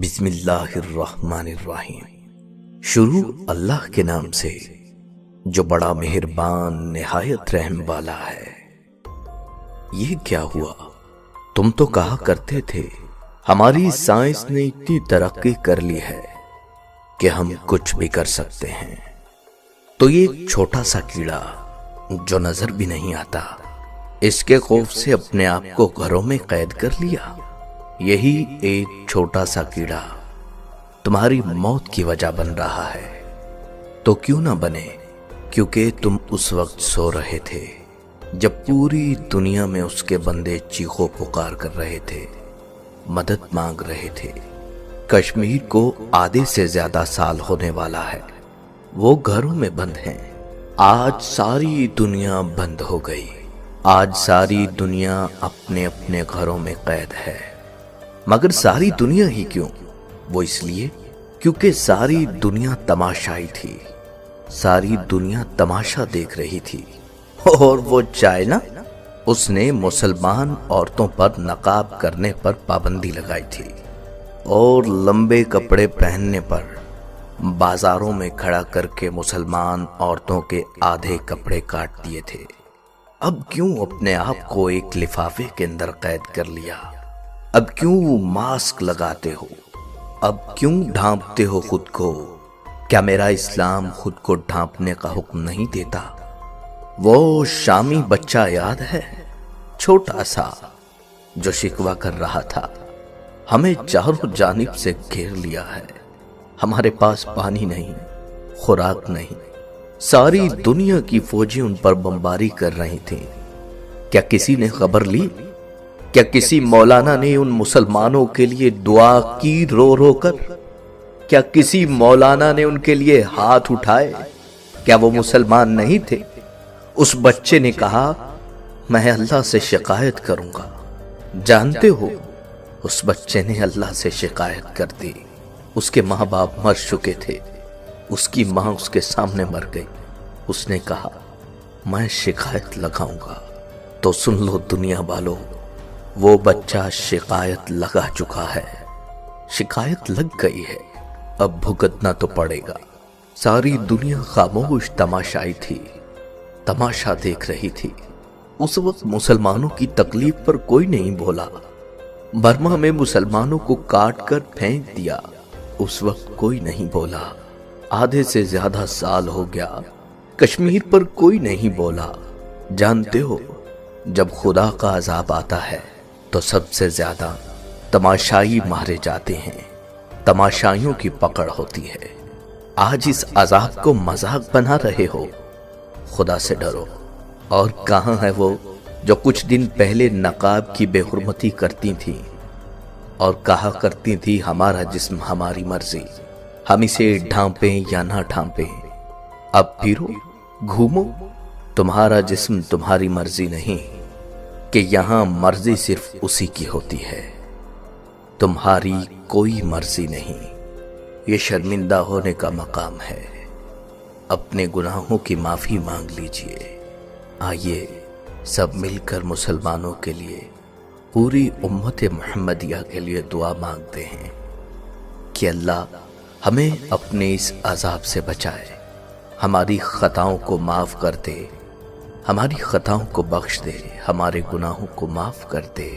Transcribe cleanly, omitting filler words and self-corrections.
بسم اللہ الرحمن الرحیم۔ شروع اللہ کے نام سے جو بڑا مہربان نہایت رحم والا ہے۔ یہ کیا ہوا؟ تم تو کہا کرتے تھے ہماری سائنس نے اتنی ترقی کر لی ہے کہ ہم کچھ بھی کر سکتے ہیں، تو یہ ایک چھوٹا سا کیڑا جو نظر بھی نہیں آتا، اس کے خوف سے اپنے آپ کو گھروں میں قید کر لیا۔ یہی ایک چھوٹا سا کیڑا تمہاری موت کی وجہ بن رہا ہے، تو کیوں نہ بنے؟ کیونکہ تم اس وقت سو رہے تھے جب پوری دنیا میں اس کے بندے چیخو پکار کر رہے تھے، مدد مانگ رہے تھے۔ کشمیر کو آدھے سے زیادہ سال ہونے والا ہے، وہ گھروں میں بند ہیں۔ آج ساری دنیا بند ہو گئی، آج ساری دنیا اپنے اپنے گھروں میں قید ہے۔ مگر ساری دنیا ہی کیوں؟ وہ اس لیے کیونکہ ساری دنیا تماشائی تھی، ساری دنیا تماشا دیکھ رہی تھی۔ اور وہ چائنا، اس نے مسلمان عورتوں پر نقاب کرنے پر پابندی لگائی تھی اور لمبے کپڑے پہننے پر بازاروں میں کھڑا کر کے مسلمان عورتوں کے آدھے کپڑے کاٹ دیے تھے۔ اب کیوں اپنے آپ کو ایک لفافے کے اندر قید کر لیا؟ اب کیوں ماسک لگاتے ہو؟ اب کیوں ڈھانپتے ہو خود کو؟ کیا میرا اسلام خود کو ڈھانپنے کا حکم نہیں دیتا؟ وہ شامی بچہ یاد ہے، چھوٹا سا، جو شکوہ کر رہا تھا ہمیں چاروں جانب سے گھیر لیا ہے، ہمارے پاس پانی نہیں، خوراک نہیں، ساری دنیا کی فوجیں ان پر بمباری کر رہی تھیں۔ کیا کسی نے خبر لی؟ کیا کسی مولانا نے ان مسلمانوں کے لیے دعا کی رو رو کر؟ کیا کسی مولانا نے ان کے لیے ہاتھ اٹھائے؟ کیا وہ مسلمان نہیں تھے؟ اس بچے نے کہا میں اللہ سے شکایت کروں گا۔ جانتے ہو اس بچے نے اللہ سے شکایت کر دی۔ اس کے ماں باپ مر چکے تھے، اس کی ماں اس کے سامنے مر گئی۔ اس نے کہا میں شکایت لگاؤں گا۔ تو سن لو دنیا والو، وہ بچہ شکایت لگا چکا ہے، شکایت لگ گئی ہے، اب بھگتنا تو پڑے گا۔ ساری دنیا خاموش تماشائی تھی، تماشا دیکھ رہی تھی۔ اس وقت مسلمانوں کی تکلیف پر کوئی نہیں بولا۔ برما میں مسلمانوں کو کاٹ کر پھینک دیا، اس وقت کوئی نہیں بولا۔ آدھے سے زیادہ سال ہو گیا، کشمیر پر کوئی نہیں بولا۔ جانتے ہو جب خدا کا عذاب آتا ہے تو سب سے زیادہ تماشائی مارے جاتے ہیں، تماشائیوں کی پکڑ ہوتی ہے۔ آج اس عذاب کو مذاق بنا رہے ہو، خدا سے ڈرو۔ اور کہاں ہے وہ جو کچھ دن پہلے نقاب کی بے حرمتی کرتی تھی اور کہا کرتی تھی ہمارا جسم ہماری مرضی، ہم اسے ڈھانپیں یا نہ ڈھانپیں؟ اب پھرو گھومو، تمہارا جسم تمہاری مرضی نہیں، کہ یہاں مرضی صرف اسی کی ہوتی ہے، تمہاری کوئی مرضی نہیں۔ یہ شرمندہ ہونے کا مقام ہے، اپنے گناہوں کی معافی مانگ لیجئے۔ آئیے سب مل کر مسلمانوں کے لیے، پوری امت محمدیہ کے لیے دعا مانگتے ہیں کہ اللہ ہمیں اپنے اس عذاب سے بچائے، ہماری خطاؤں کو معاف کر دے، ہماری خطاؤں کو بخش دے، ہمارے گناہوں کو معاف کر دے۔